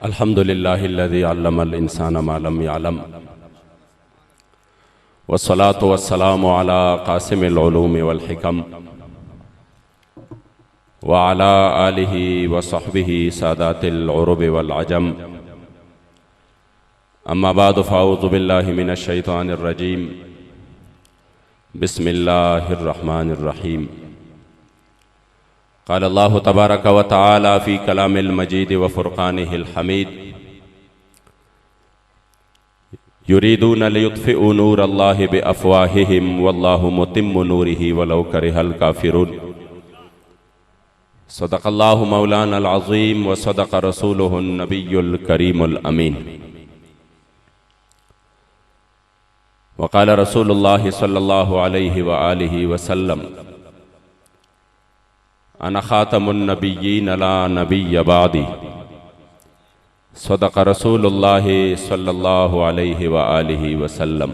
अल्हम्दुलिल्लाहिल्लज़ी अल्लमल इंसाना मा लम यअलम वस्सलातु वस्सलामु अला क़ासिमिल उलूमि वल हिकम व अला आलिहि व सहबिहि सादातिल उरुब वल अजम। अम्मा बाद फ़अऊज़ु बिल्लाहि मिनश शैतानिर रजीम। बिस्मिल्लाहिर रहमानिर रहीम। क़ाल अल्लाहु तबारक व तआला फ़ी कलामिल मजीद व फ़ुरक़ानिहिल हमीद। युरीदून लियुत्फ़िऊ नूरल्लाहि बिअफ़वाहिहिम वल्लाहु मुतिम्मु नूरिही वलौ करिहल काफ़िरून। सदक़ल्लाहु मौलानल अज़ीम व सदक़ रसूलुहुन नबियुल करीमुल अमीन। वक़ाल रसूलुल्लाहि सल्लल्लाहु अलैहि व आलिहि वसल्लम अना ख़ातमुन नबिय्यीन ला नबिय्य बादी। सदक़ रसूलुल्लाहि सल्लल्लाहु अलैहि व आलिहि वसल्लम।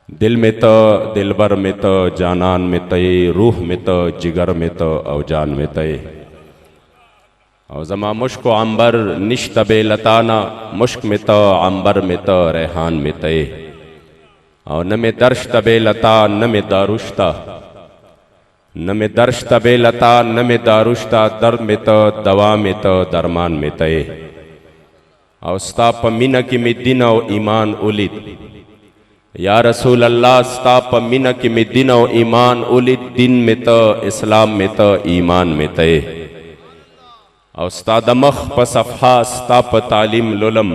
दिल में तो दिलबर में तो जानान में तय, रूह में तो जिगर में तो अवजान में तय। और जमा मुश्क अंबर निश्तबे लताना, मुश्क में तो अंबर में तो रेहान में तय। और न में दर्श तबे लता न में दारुश्ता, न में दर्श तबे लता न में दारुश्ता। दर्द में तो दवा में तो दरमान में तय। और स्ताप मिन की मिद्दिन और ईमान उलिद। या रसूल अल्लाह स्ताप मिन की मिद्दिन और ईमान उलिद। दिन में तो इस्लाम में तो ईमान में तय। और स्तादमख पसफ़ा स्ताप तालीम लुलम,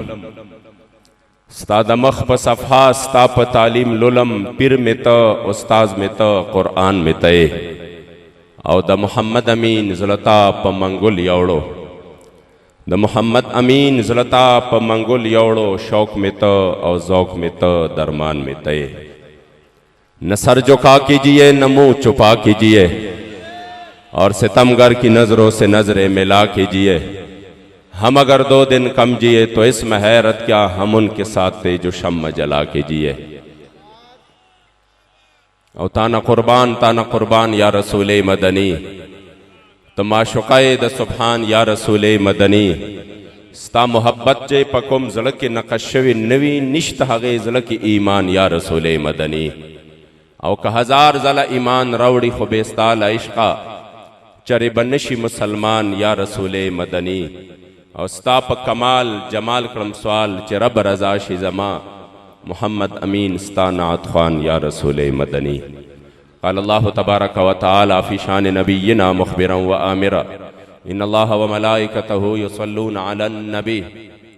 स्तादमख पसफ़ा स्ताप तालीम लुलम। पिर में तो उस्ताज में तो कुरान में तय। और द मोहम्मद अमीन ज़ुलता प मंगुल यौड़ो, द मोहम्मद अमीन ज़ुलता प मंगुल यौड़ो। शौक में तो और ज़ौक़ में तो दरमान में तय। न सर झुका कीजिए न मुँह छुपा कीजिए, और सितमगर की नज़रों से नज़रें मिला कीजिए। हम अगर 2 दिन कम जिए तो इसमें हैरत क्या, हम उनके साथ थे जो शम्म जला के जिए। और ताना कुर्बान या रसूले मदनी। तो माशुक़े द सुभान या रसूले मदनी। स्ता मोहब्बत जे पकुम ज़लक नक़शवी नवी निश्त हगे ज़लक ईमान या रसूले मदनी। और का हज़ार ज़ला ईमान रवड़ी खुबेस्ताल इश्क़ा चरे बनशी मुसलमान या रसूले मदनी। और स्ताप कमाल जमाल क्रम सवाल च रब रज़ा शिज़मा मोहम्मद अमीन स्ता नात ख़्वान या रसूले मदनी। क़ाल अल्लाहु तबारक व तआला फ़ी शान नबिय्यिना मुख़बिरन व आमिरा इन्नल्लाह व मलाइकतहु युसल्लूना अलन नबी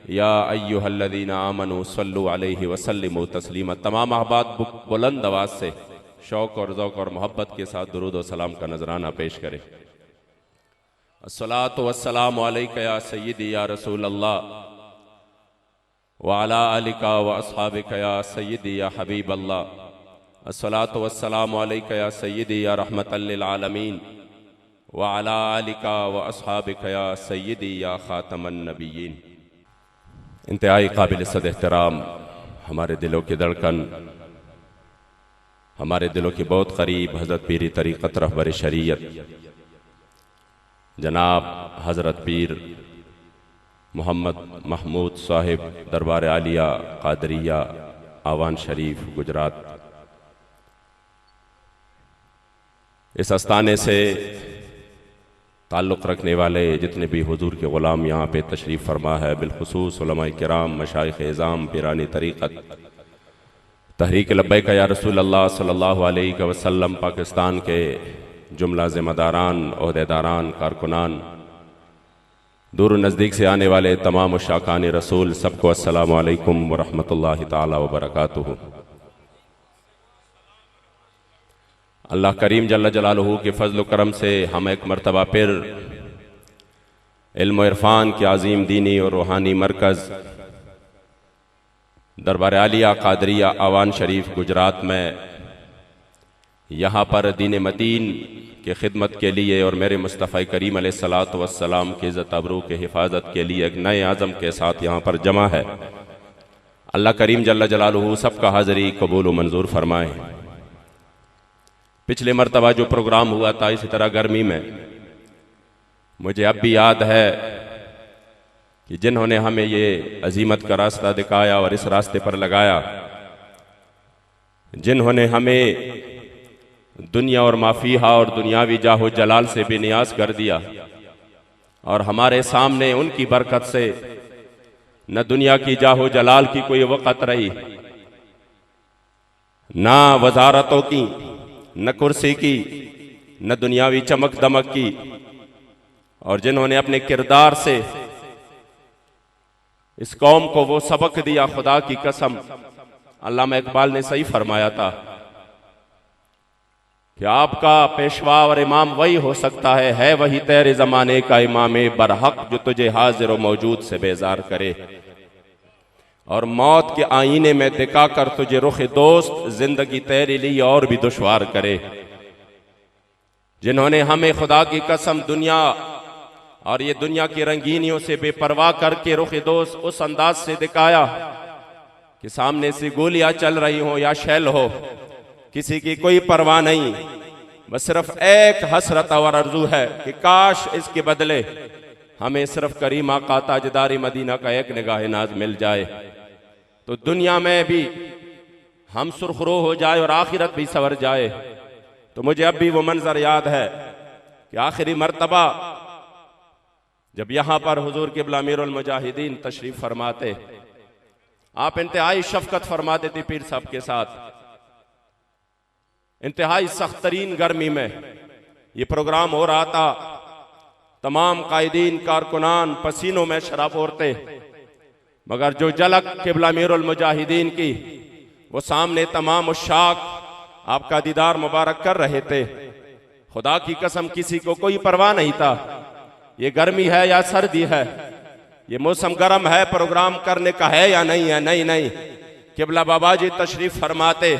या अय्युहल्लज़ीना आमनू सल्लु अलैहि व सल्लिमू तस्लीमा। तमाम अहबाब बुलंद आवाज़ से शौक़ और ज़ौक़ और मोहब्बत के साथ दुरूद व सलाम का नजराना पेश करें। अस्सलातु वस्सलामु अलैका या सय्यदी या रसूल अल्लाह व अला आलिका व अस्हाबिका या सय्यदी या हबीब अल्लाह। अस्सलातु वस्सलामु अलैका या सय्यदी या रहमतल लिल आलमीन व अला आलिका व अस्हाबिका या सय्यदी या खातमन नबिय्यीन। इंतहाई काबिल सद एहतराम, हमारे दिलों की धड़कन, हमारे दिलों के बहुत करीब हज़रत पीरी तरीक़त रहबर शरीयत जनाब हज़रत पीर मोहम्मद महमूद साहिब दरबार आलिया क़ादरिया आवान शरीफ गुजरात। इस आस्थाने से ताल्लुक़ रखने वाले जितने भी हुजूर के ग़ुलाम यहाँ पे तशरीफ़ फरमा है, बिलख़ुसूस उलमाए किराम, मशाइख़ इज़ाम, पीरानी तरीक़त, तहरीक लब्बैक या रसूल अल्लाह सल्लल्लाहु अलैहि वसल्लम, पाकिस्तान के जुमला ज़िम्मेदारान, ओहदेदारान, कारकुनान, दूर नज़दीक से आने वाले तमाम उशाकान रसूल, सबको अस्सलामु अलैकुम व रहमतुल्लाहि ताला व बरकातुहू। अल्लाह करीम जल्ल जलालुहू के फ़ज़्ल करम से हम एक मरतबा फिर इल्म इरफ़ान के अज़ीम दीनी और रूहानी मरकज़ दरबार आलिया क़ादरिया आवान शरीफ गुजरात में यहाँ पर दीन मतीन के खिदमत के लिए और मेरे मुस्तफ़ा करीम अलैहिस्सलातु वस्सलाम के इज़्ज़त आबरू के हिफाजत के लिए एक नए आज़म के साथ यहाँ पर जमा है। अल्लाह करीम जल्ल जलालुहू सबका हाज़िरी कबूल व मंजूर फरमाए। पिछले मरतबा जो प्रोग्राम हुआ था इसी तरह गर्मी में मुझे अब भी याद है कि जिन्होंने हमें ये अजीमत का रास्ता दिखाया और इस रास्ते पर लगाया, जिन्होंने हमें दुनिया और माफीहा और दुनियावी जाहो जलाल से बेनियाज कर दिया, और हमारे सामने उनकी बरकत से न दुनिया की जाहो जलाल की कोई वक़्त रही, ना वजारतों की, न कुर्सी की, न दुनियावी चमक दमक की, और जिन्होंने अपने किरदार से इस कौम को वो सबक दिया, खुदा की कसम, अल्लामा इकबाल ने सही फरमाया था कि आपका पेशवा और इमाम वही हो सकता है वही तेरे जमाने का इमाम बरहक जो तुझे हाजिर व मौजूद से बेजार करे और मौत के आईने में दिखा कर तुझे रुख दोस्त जिंदगी तेरे लिए और भी दुश्वार करे। जिन्होंने हमें खुदा की कसम दुनिया और ये दुनिया की रंगीनियों से बेपरवाह करके रुख दोस्त उस अंदाज से दिखाया कि सामने से गोलियां चल रही हो या शैल हो, किसी की कोई परवाह नहीं, बस सिर्फ एक हसरत और अर्जू है कि काश इसके बदले हमें सिर्फ करीम आका ताजदारी मदीना का एक निगाह नाज मिल जाए तो दुनिया में भी हम सुरखरो हो जाए और आखिरत भी सवर जाए। तो मुझे अब भी वो मंजर याद है कि आखिरी मर्तबा जब यहां पर हुजूर क़िबला अमीरुल मुजाहिदीन तशरीफ फरमाते, आप इंतहाई शफकत फरमाते थे पीर साहब के साथ। इंतहाई सख्त तरीन गर्मी में ये प्रोग्राम हो रहा था, तमाम कायदीन कारकुनान पसीनों में शराब ओरते, मगर जो झलक क़िबला अमीरुल मुजाहिदीन की वो सामने तमाम उशाक आपका दीदार मुबारक कर रहे थे। खुदा की कसम किसी को कोई परवाह नहीं था, ये गर्मी है या सर्दी है, ये मौसम गर्म है, प्रोग्राम करने का है या नहीं है। नहीं, क़िबला बाबा जी तशरीफ फरमाते,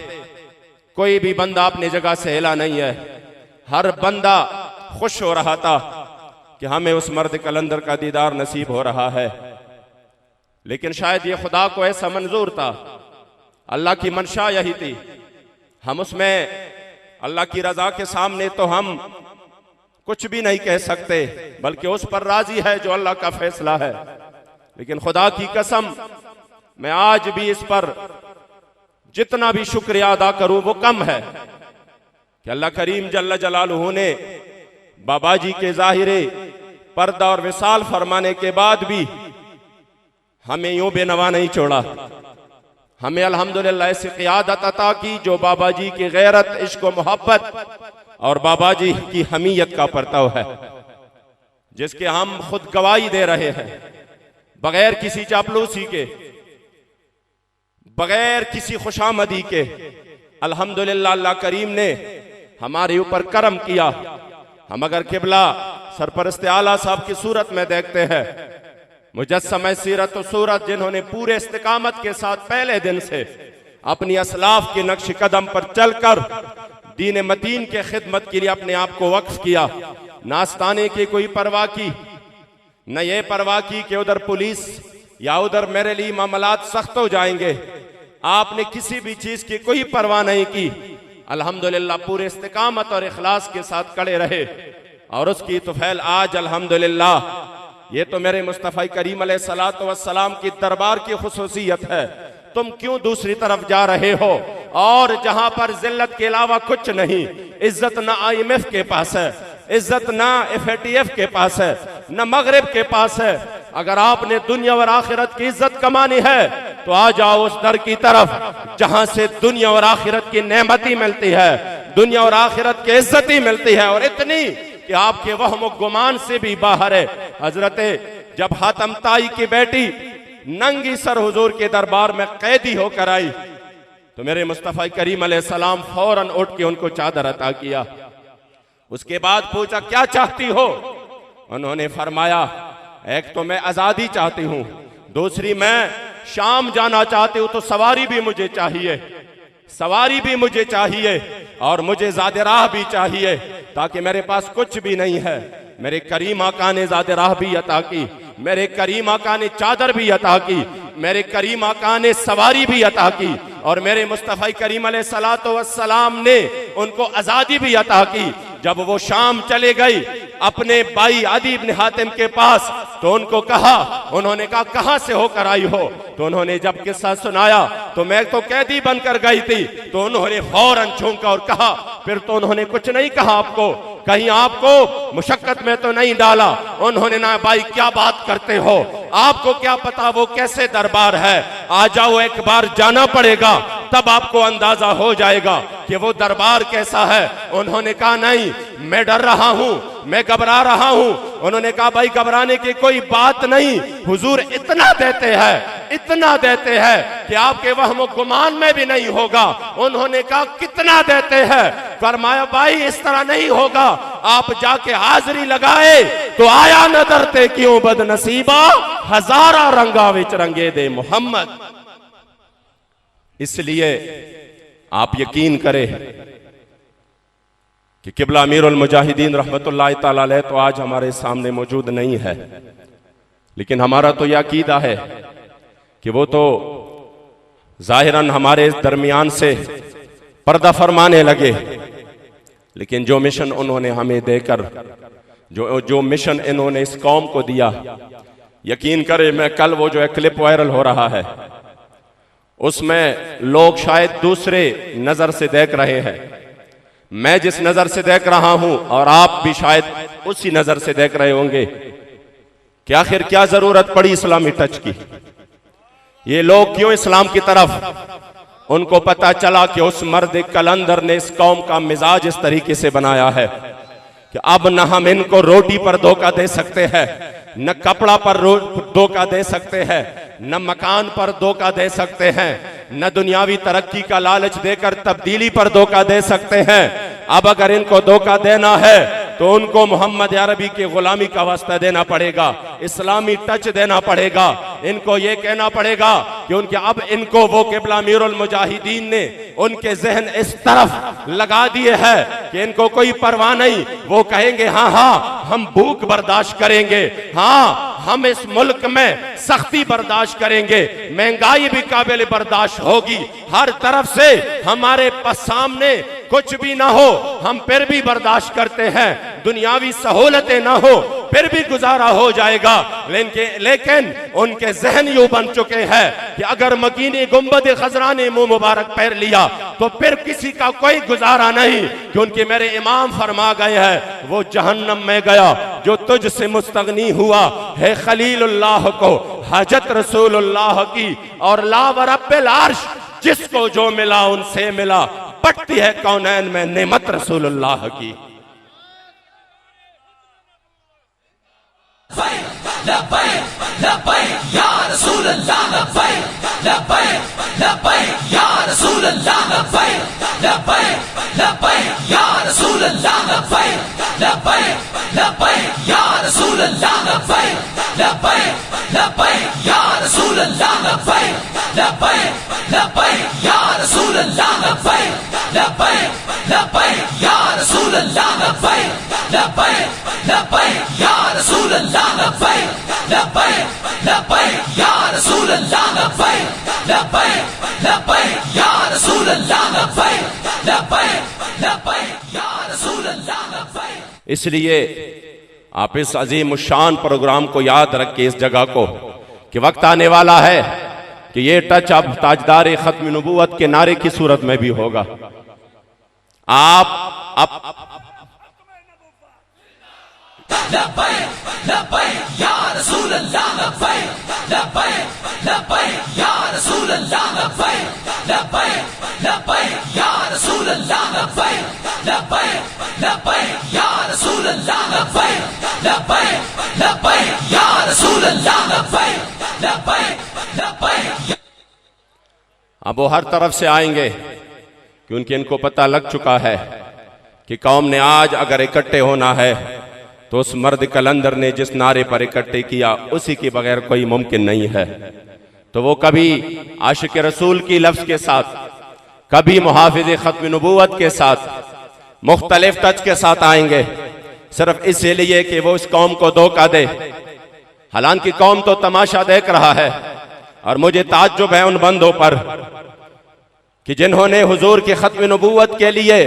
कोई भी बंदा अपनी जगह से हिला नहीं है, हर बंदा खुश हो रहा था कि हमें उस मर्द कलंदर का दीदार नसीब हो रहा है। लेकिन शायद ये खुदा को ऐसा मंजूर था, अल्लाह की मंशा यही थी, हम उसमें अल्लाह की रजा के सामने तो हम कुछ भी नहीं कह सकते, बल्कि उस पर राजी है जो अल्लाह का फैसला है। लेकिन खुदा की कसम मैं आज भी इस पर जितना भी शुक्रिया अदा करूं वो कम है कि अल्लाह करीम जल्ल जलालुहू ने बाबा जी के ज़ाहिरे पर्दा और विसाल फरमाने के बाद भी हमें यूं बेनवा नहीं छोड़ा। हमें अल्हम्दुलिल्लाह ऐसी क़ियादत अता की जो बाबा जी की गैरत, इश्क व मोहब्बत और बाबा जी की हमीयत का परतव है, जिसके हम खुद गवाही दे रहे हैं, बगैर किसी चापलूसी के, बगैर किसी खुशामदी के। अल्हम्दुलिल्लाह अल्लाह करीम ने हमारे ऊपर करम किया। हम अगर क़िबला सरपरस्त आला साहब की सूरत में देखते हैं, मुजस्सम सीरत व सूरत, जिन्होंने पूरे इस्तिकामत के साथ पहले दिन से अपनी असलाफ के नक्श कदम पर चलकर दीन मतीन के खिदमत के लिए अपने आप को वक्फ किया, नास्ताने की कोई परवाह की, न ये परवाह की कि उधर पुलिस या उधर मेरे लिए मामलात सख्त हो जाएंगे, आपने किसी भी चीज की कोई परवाह नहीं की। अल्हम्दुलिल्लाह पूरे इस्तिकामत और इखलास के साथ खड़े रहे और उसकी तुफैल आज अल्हम्दुलिल्लाह ये तो मेरे मुस्तफ़ा करीम अलैहिस्सलातु वस्सलाम की दरबार की खुसूसियत है। तुम क्यों दूसरी तरफ जा रहे हो? और जहां पर जिल्लत के अलावा कुछ नहीं, इज्जत ना IMF के पास है, इज्जत ना FATF के पास है, न मगरिब के पास है। अगर आपने दुनिया और आखिरत की इज्जत कमानी है तो आ जाओ उस दर की तरफ जहां से दुनिया और आखिरत की नेमती मिलती है, दुनिया और आखिरत की इज्जत ही मिलती है, और इतनी कि आपके वहम गुमान से भी बाहर है। हजरते जब हातम ताई की बेटी नंगी सर हुजूर के दरबार में कैदी होकर आई तो मेरे मुस्तफ़ा करीम अलैहिस्सलाम फौरन उठ के उनको चादर अता किया। उसके बाद पूछा क्या चाहती हो? उन्होंने फरमाया एक तो मैं आजादी चाहती हूँ, दूसरी मैं शाम जाना चाहती हूँ तो सवारी भी मुझे चाहिए, सवारी भी मुझे चाहिए, और मुझे ज़ादे राह भी चाहिए ताकि मेरे पास कुछ भी नहीं है। मेरे करीम आका ने ज़ादे राह भी अता की, मेरे करीम आका ने चादर भी अता की, मेरे करीम आका ने सवारी भी अता की, और मेरे मुस्तफ़ा करीम अलैहिस्सलातु वस्सलाम ने उनको आज़ादी भी अता की। जब वो शाम चले गई अपने भाई अदी इब्न हातिम के पास, तो उनको कहा, उन्होंने कहा कहां से होकर आई हो? तो उन्होंने जब किस्सा सुनाया तो मैं तो कैदी बनकर गई थी। तो उन्होंने फौरन झोंका और कहा, फिर तो उन्होंने कुछ नहीं कहा आपको, कहीं आपको मुशक्कत में तो नहीं डाला? उन्होंने ना, भाई क्या बात करते हो, आपको क्या पता वो कैसे दरबार है, आ जाओ एक बार जाना पड़ेगा, तब आपको अंदाजा हो जाएगा कि वो दरबार कैसा है। उन्होंने कहा नहीं, मैं डर रहा हूं, मैं घबरा रहा हूं। उन्होंने कहा भाई घबराने की कोई बात नहीं, हुजूर इतना देते हैं, इतना देते हैं कि आपके वहम गुमान में भी नहीं होगा। उन्होंने कहा कितना देते हैं? फरमाया भाई इस तरह नहीं होगा, आप जाके हाजिरी लगाए तो आया नदर ते क्यों बदनसीबा, हजारा रंगा विच रंगे दे मोहम्मद। इसलिए आप यकीन करें कि किबला अमीरुल मुजाहिदीन रहमतुल्लाह तआला अलैह तो आज हमारे सामने मौजूद नहीं है, लेकिन हमारा तो यह अकीदा है कि वो तो जाहिरन हमारे दरमियान से पर्दा फरमाने लगे, लेकिन जो मिशन उन्होंने हमें देकर, जो मिशन इन्होंने इस कौम को दिया, यकीन करें, मैं कल वो जो क्लिप वायरल हो रहा है उसमें लोग शायद दूसरे नजर से देख रहे हैं, मैं जिस नजर से देख रहा हूं और आप भी शायद उसी नजर से देख रहे होंगे कि आखिर क्या जरूरत पड़ी इस्लामी टच की। ये लोग क्यों इस्लाम की तरफ? उनको पता चला कि उस मर्द कलंदर ने इस कौम का मिजाज इस तरीके से बनाया है कि अब न हम इनको रोटी पर धोखा दे सकते हैं, न कपड़ा पर धोखा दे सकते हैं, न मकान पर धोखा दे सकते हैं, न दुनियावी तरक्की का लालच देकर तब्दीली पर धोखा दे सकते हैं। अब अगर इनको धोखा देना है तो उनको मोहम्मद अरबी की गुलामी का वास्ता देना पड़ेगा, इस्लामी टच देना पड़ेगा। इनको ये कहना पड़ेगा कि उनके अब इनको वो किबला अमीरुल मुजाहिदीन ने उनके जहन इस तरफ लगा दिए है कि इनको कोई परवाह नहीं। वो कहेंगे हाँ हाँ हम भूख बर्दाश्त करेंगे, हाँ हम इस मुल्क में सख्ती बर्दाश्त करेंगे, महंगाई भी काबिल बर्दाश्त होगी, हर तरफ से हमारे सामने कुछ भी ना हो हम फिर भी बर्दाश्त करते हैं, दुनियावी सहूलतें ना हो फिर भी गुजारा हो जाएगा। लेकिन उनके जहन यूं बन चुके हैं कि अगर मकीनी गुंबद खजरा ने मुंह मुबारक पैर लिया तो फिर किसी का कोई गुजारा नहीं, क्योंकि मेरे इमाम फरमा गए हैं वो जहन्नम में गया जो तुझसे मुस्तगनी हुआ है खलीलुल्लाह को हजत रसूलुल्लाह की, और ला व रब्बिल अर्श जिसको जो मिला उनसे मिला, पटती है कौनैन में नेमत रसूलुल्लाह की। इसलिए आप इस अजीम शान प्रोग्राम को याद रखें, इस जगह को, कि वक्त आने वाला है कि ये टच अब ताजदार खत्म नबूवत के नारे की सूरत में भी होगा। आप अब वो हर तरफ से आएंगे क्योंकि इनको पता लग चुका है कि कौम ने आज अगर इकट्ठे होना है तो उस मर्द कलंदर ने जिस नारे पर इकट्ठे किया उसी के बगैर कोई मुमकिन नहीं है। तो वो कभी आशिक रसूल की लफ्ज के साथ, कभी मुहाफिज खत्म नबूवत के साथ, मुख्तलिफ टच के साथ आएंगे, सिर्फ इसलिए कि वो इस कौम को धोखा दे। हालांकि कौम तो तमाशा देख रहा है, और मुझे ताज्जुब है उन बंदों पर कि जिन्होंने हुजूर की खत्म नबूवत के लिए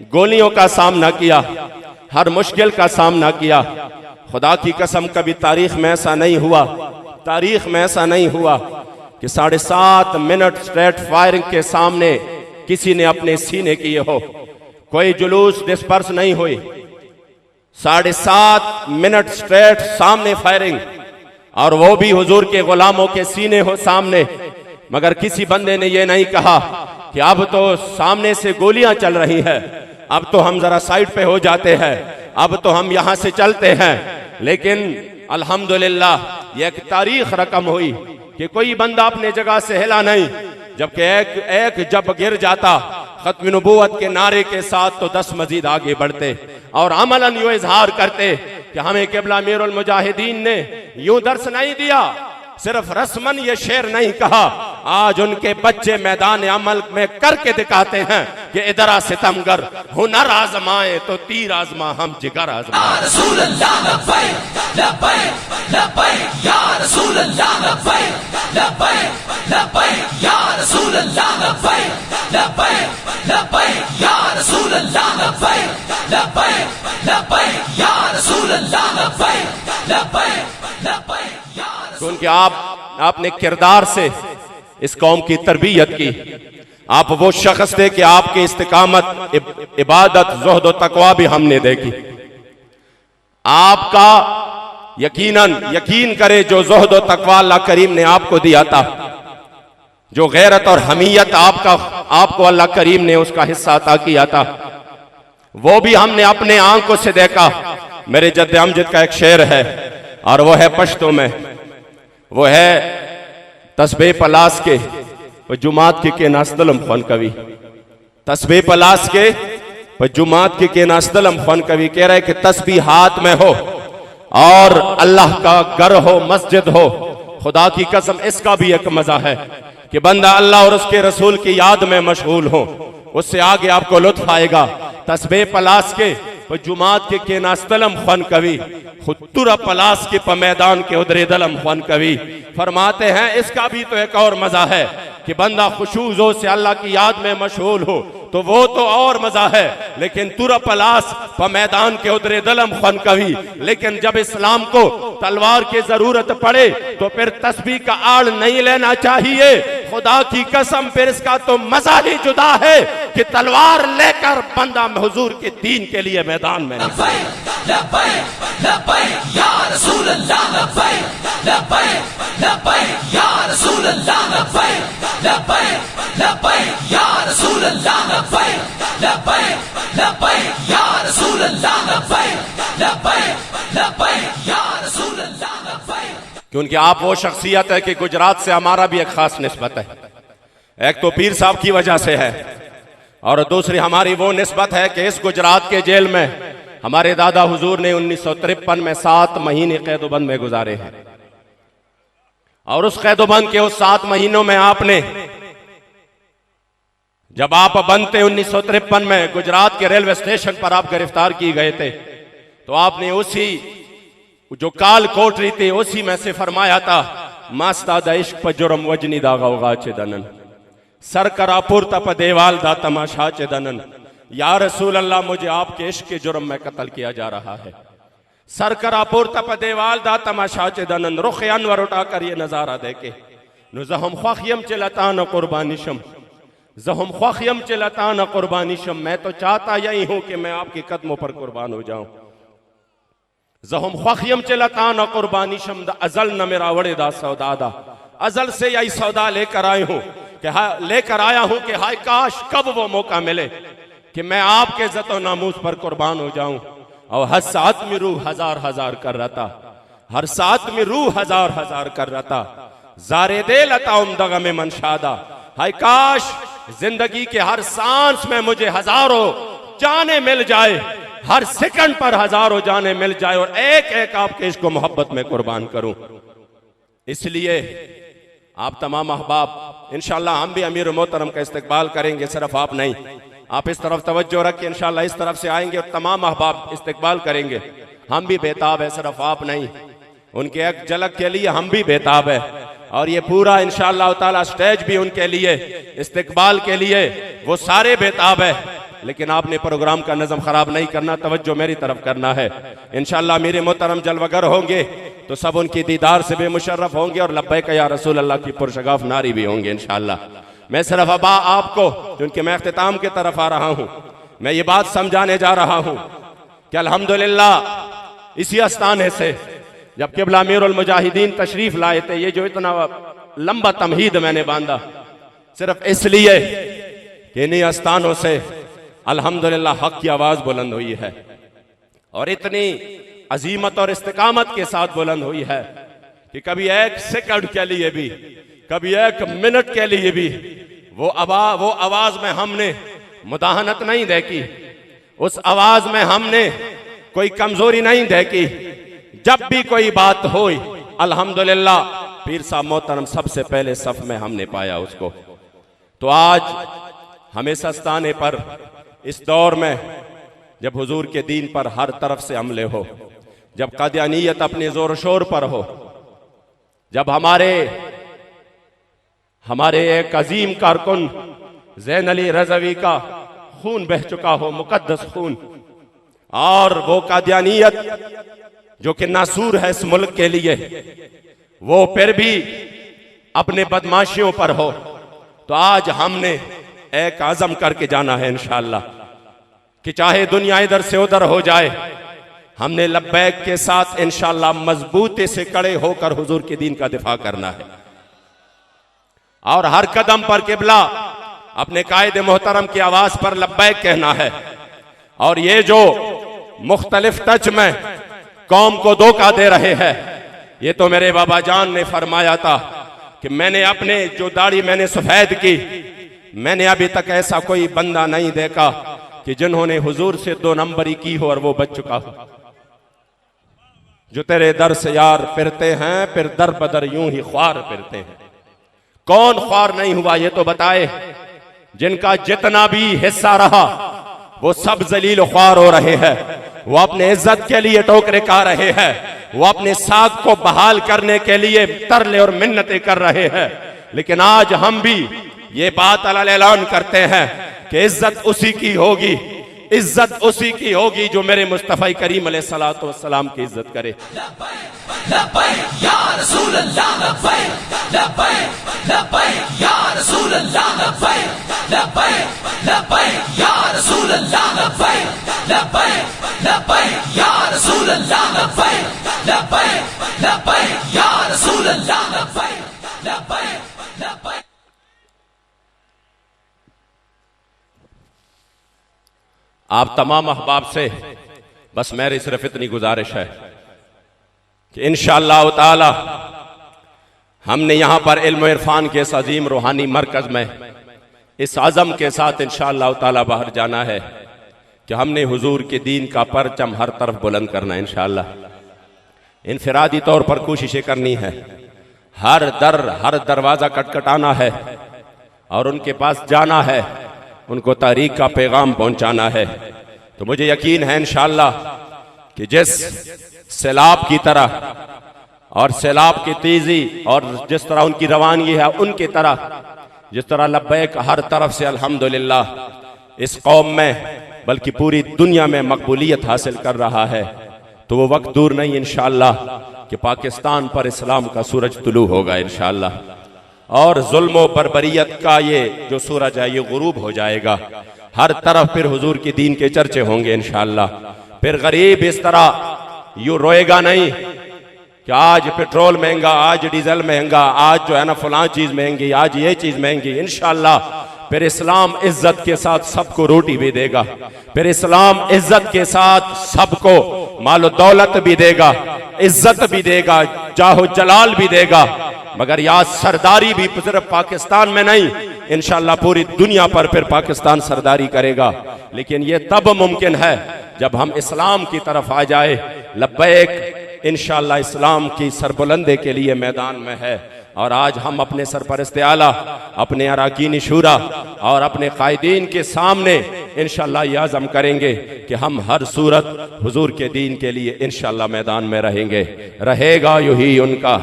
गोलियों का सामना किया, हर मुश्किल का सामना किया। खुदा की कसम कभी तारीख में ऐसा नहीं हुआ, तारीख में ऐसा नहीं हुआ कि 7.5 मिनट स्ट्रेट फायरिंग के सामने किसी ने अपने सीने किए हो। कोई जुलूस डिस्पर्स नहीं हुई, 7.5 मिनट स्ट्रेट सामने फायरिंग, और वो भी हुजूर के गुलामों के सीने हो सामने। मगर किसी बंदे ने ये नहीं कहा कि अब तो सामने से गोलियां चल रही है, अब तो हम जरा साइड पे हो जाते हैं, अब तो हम यहां से चलते हैं। लेकिन अल्हम्दुलिल्लाह ये एक तारीख रकम हुई कि कोई बंदा अपने जगह से हिला नहीं, जबकि एक जब गिर जाता खत्म नबूवत के नारे के साथ तो 10 मजीद आगे बढ़ते और अमलन यूं इजहार करते कि हमें किबला अमीरुल मुजाहिदीन ने यूं दर्श नहीं दिया, सिर्फ रस्मन ये शेर नहीं कहा, आज उनके बच्चे मैदान अमल में करके दिखाते हैं कि इधर आ सितमगर, हुनर आजमाए तो तीर आजमा हम जिगर आजमाए। क्योंकि आपने किरदार से इस कौम की तरबियत की, आप वो शख्स थे कि आपकी इस्तिकामत, इबादत, ज़ुहद और तकवा भी हमने देखी। आपका यकीन करे जो ज़ुहद और तकवा अल्लाह करीम ने आपको दिया था, जो गैरत और हमीयत आपको अल्लाह करीम ने उसका हिस्सा अता किया था, वो भी हमने अपने आंखों से देखा। मेरे जद्द अमजद का एक शेर है और वो है पश्तो में, वो है तस्बीह पलास के जुमात के नास्तलम फन कवि, तस्बीह पलास के जुमात के नास्तलम फन कवि कह रहे कि तस्बीह हाथ में हो और अल्लाह का घर हो, मस्जिद हो, खुदा की कसम इसका भी एक मजा है कि बंदा अल्लाह और उसके रसूल की याद में मशगूल हो, उससे आगे आपको लुत्फ आएगा। तस्बीह पलास के जुमात के नास्तलम फन कवि, खुतुरा पलास के मैदान के उदरे दलम फन कवि फरमाते हैं इसका भी तो एक और मजा है कि बंदा खुशूजो से अल्लाह की याद में मशगूल हो, तो वो तो और मजा है। लेकिन तुरा पलास मैदान के उदरे दलम फन कवि, लेकिन जब इस्लाम को तलवार की जरूरत पड़े तो फिर तस्बीह का आड़ नहीं लेना चाहिए। खुदा की कसम फिर इसका तो मजा ही जुदा है कि तलवार लेकर बंदा हुजूर के दीन के लिए मैदान में क्योंकि आप वो शख्सियत है कि गुजरात से हमारा भी एक खास निस्बत है। एक तो पीर साहब की वजह से है और दूसरी हमारी वो निस्बत है कि इस गुजरात के जेल में हमारे दादा हुजूर ने 1953 में 7 महीने कैदोबंद में गुजारे हैं और उस कैदोबंद के उस 7 महीनों में आपने, जब आप बंद थे 1953 में, गुजरात के रेलवे स्टेशन पर आप गिरफ्तार किए गए थे, तो आपने उसी जो काल कोठरी थी उसी में से फरमाया था, मास्तादा इश्क पर जुर्म वजनी दागा उगा चे दनन, सर करा पुरता पर देवाल दा तमाशा चे दनन, या रसूल अल्लाह मुझे आपके इश्क के जुर्म में कत्ल किया जा रहा है। सर करा पुरता पर देवाल दा तमाशा चे दनन, रुख अनवर उठाकर ये नजारा देखे, नुजहम ख्वाखियम चलतान कुर्बानिशम, जहम ख्वाखियम चलतान कुर्बानिशम, मैं तो चाहता यही हूं कि मैं आपके कदमों पर कुर्बान हो जाऊं। जहम ख्वाखियम चलतान कुर्बानिशम, अजल न मेरा वड़े दा सौदादा, अजल से यही सौदा लेकर आए हूं लेकर आया हूं कि हाय काश कब वो मौका मिले कि मैं आपके इज्जत और नामूस पर कुर्बान हो जाऊं। और हर साथ में रूह हजार हजार कर रहा था, हर साथ में रूह हजार हजार कर रहा था, जारे दे लता उमदगा में मनशादा, हाय काश जिंदगी के हर सांस में मुझे हजारों जाने मिल जाए, हर सेकंड पर हजारों जाने मिल जाए और एक एक आपके इश्क को मोहब्बत में कुर्बान करूं। इसलिए आप तमाम अहबाब इंशाअल्लाह हम भी अमीर मोहतरम का इस्तकबाल करेंगे, सिर्फ आप नहीं, आप इस तरफ तवज्जो रख के इंशाअल्लाह इस तरफ से आएंगे और तमाम अहबाब इस्तकबाल करेंगे। हम भी बेताब है, सिर्फ आप नहीं, उनके एक झलक के लिए हम भी बेताब है और ये पूरा इंशाअल्लाह ताला स्टेज भी उनके लिए, इस्तकबाल के लिए वो सारे बेताब है लेकिन आपने प्रोग्राम का नज़म ख़राब नहीं करना, तवज्जो मेरी तरफ करना है। इंशाअल्लाह मेरे मोहतरम जलवगर होंगे तो सब उनकी दीदार से बेमुशर्रफ होंगे और लब्बैक या रसूल अल्लाह की पुरशगाफ नारी भी होंगे इंशाअल्लाह। मैं सिर्फ अब आपको, क्योंकि मैं इख्तिताम की तरफ आ रहा हूँ, मैं ये बात समझाने जा रहा हूँ कि अल्हम्दुलिल्लाह इसी आस्थाने से जब क़िबला अमीरुल मुजाहिदीन तशरीफ लाए थे, ये जो इतना लंबा तमहीद मैंने बांधा सिर्फ इसलिए कि इन्हीं आस्थानों से अल्हम्दुलिल्लाह हक की आवाज बुलंद हुई है और इतनी अजीमत और इस्तिकामत के साथ बुलंद हुई है कि कभी एक सेकंड के लिए भी, कभी एक मिनट के लिए भी वो आवाज में हमने मुदाहनत नहीं देखी, उस आवाज में हमने कोई कमजोरी नहीं देखी। जब भी कोई बात हुई अल्हम्दुलिल्लाह पीर साहब मोहतरम सबसे पहले सफ में हमने पाया उसको। तो आज हमेशा स्थाने पर इस दौर में जब हुजूर के दीन पर हर तरफ से हमले हो, जब कादियानियत अपने जोर शोर पर हो, जब हमारे एक अजीम कारकुन ज़ैन अली रज़वी का खून बह चुका हो, मुकद्दस खून, और वो कादियानियत जो कि नासूर है इस मुल्क के लिए, वो फिर भी अपने बदमाशियों पर हो, तो आज हमने एक आज़म करके जाना है इंशाअल्लाह कि चाहे दुनिया इधर से उधर हो जाए, हमने लब्बैक के साथ इंशाअल्लाह मजबूती से खड़े होकर हुजूर के दीन का दिफा करना है और हर कदम पर क़िबला अपने कायद मोहतरम की आवाज पर लब्बैक कहना है। और ये जो मुख्तलिफ टच में कौम को धोखा दे रहे हैं, ये तो मेरे बाबा जान ने फरमाया था कि मैंने अपने जो दाढ़ी मैंने सफेद की, मैंने अभी तक ऐसा कोई बंदा नहीं देखा कि जिन्होंने हुजूर से 2 नंबरी की हो और वो बच चुका हो। जो तेरे दर से यार फिरते हैं फिर दर बदर यूं ही ख्वार फिरते हैं। कौन ख्वार नहीं हुआ ये तो बताए। जिनका जितना भी हिस्सा रहा वो सब जलील ख्वार हो रहे हैं, वो अपने इज्जत के लिए टोकरे खा रहे हैं, वो अपने साख को बहाल करने के लिए तरले और मिन्नतें कर रहे हैं। लेकिन आज हम भी ये बात ऐलान करते हैं कि इज्जत उसी की होगी, इज्जत उसी की होगी जो मेरे मुस्तफा करीम अलैहिस्सलातु वस्सलाम की इज्जत करे। लब्बैक या रसूल अल्लाह, लब्बैक लब्बैक लब्बैक या रसूल अल्लाह, लब्बैक लब्बैक लब्बैक या रसूल अल्लाह, लब्बैक लब्बैक लब्बैक या रसूल अल्लाह, लब्बैक लब्बैक लब्बैक या रसूल अल्लाह, लब्बैक लब्बैक लब्बैक। आप तमाम अहबाब से बस मेरी सिर्फ इतनी गुजारिश है कि इंशाअल्लाह ताला हमने यहां पर इल्म इरफान के इस अजीम रूहानी मरकज में इस आज़म के साथ इंशाअल्लाह ताला बाहर जाना है कि हमने हुजूर के दीन का परचम हर तरफ बुलंद करना है इंशाअल्लाह। इनफिरादी तौर पर कोशिशें करनी है, हर दरवाजा खटखटाना है और उनके पास जाना है, उनको तारीख का पैगाम पहुंचाना है। तो मुझे यकीन है इंशाअल्लाह कि जिस सैलाब की तरह और सैलाब की तेजी और जिस तरह उनकी रवानगी है, उनकी तरह जिस तरह लब्बैक हर तरफ से अल्हम्दुलिल्लाह इस कौम में बल्कि पूरी दुनिया में मकबूलियत हासिल कर रहा है, तो वो वक्त दूर नहीं इंशाअल्लाह कि पाकिस्तान पर इस्लाम का सूरज तुलू होगा इंशाअल्लाह और जुल्म बर्बरियत का ये जो सूरज है ये गुरूब हो जाएगा। हर तरफ फिर हुजूर के दीन के चर्चे होंगे इंशाअल्लाह। फिर गरीब इस तरह यूं रोएगा नहीं कि आज पेट्रोल महंगा, आज डीजल महंगा, आज जो है ना फलां चीज महंगी, आज ये चीज महंगी। इंशाअल्लाह फिर इस्लाम इज्जत के साथ सबको रोटी भी देगा, फिर इस्लाम इज्जत के साथ सबको मालो दौलत भी देगा, इज्जत भी देगा, जाहो जलाल भी देगा। मगर याद सरदारी भी सिर्फ पाकिस्तान में नहीं, इंशाअल्लाह पूरी दुनिया पर फिर पाकिस्तान सरदारी करेगा। लेकिन ये तब मुमकिन है जब हम इस्लाम की तरफ आ जाए। लब्बैक इंशाअल्लाह इस्लाम की सरबुलंदी के लिए मैदान में है और आज हम अपने सरपरस्ते आला, अपने अराकीन शूरा और अपने कायदीन के सामने इंशाअल्लाह ये आज़म करेंगे कि हम हर सूरत हुजूर के दीन के लिए इंशाअल्लाह मैदान में रहेंगे। रहेगा यूही उनका,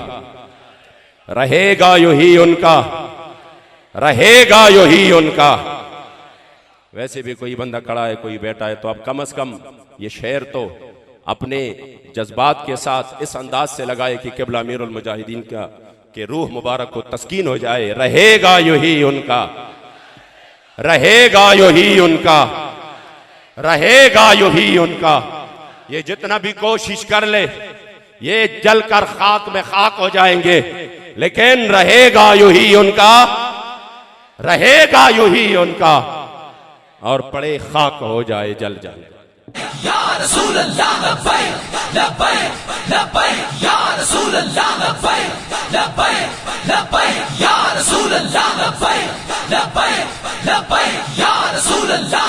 रहेगा यूही उनका, रहेगा यूही उनका। वैसे भी कोई बंदा खड़ा है, कोई बैठा है, तो अब कम से कम ये शेर तो अपने जज्बात के साथ इस अंदाज से लगाए कि क़िबला अमीरुल मुजाहिदीन का के रूह मुबारक को तस्कीन हो जाए। रहेगा यूं ही उनका, रहेगा यूं ही उनका, रहेगा यूं ही उनका। ये जितना भी कोशिश कर ले ये जलकर खाक में खाक हो जाएंगे, लेकिन रहेगा यूं ही उनका, रहेगा यूं ही उनका, और पड़े खाक हो जाए जल जाए। या रसूल अल्लाह लब्बैक लब्बैक लब्बैक या रसूल अल्लाह लब्बैक लब्बैक लब्बैक या रसूल अल्लाह लब्बैक लब्बैक लब्बैक या रसूल अल्लाह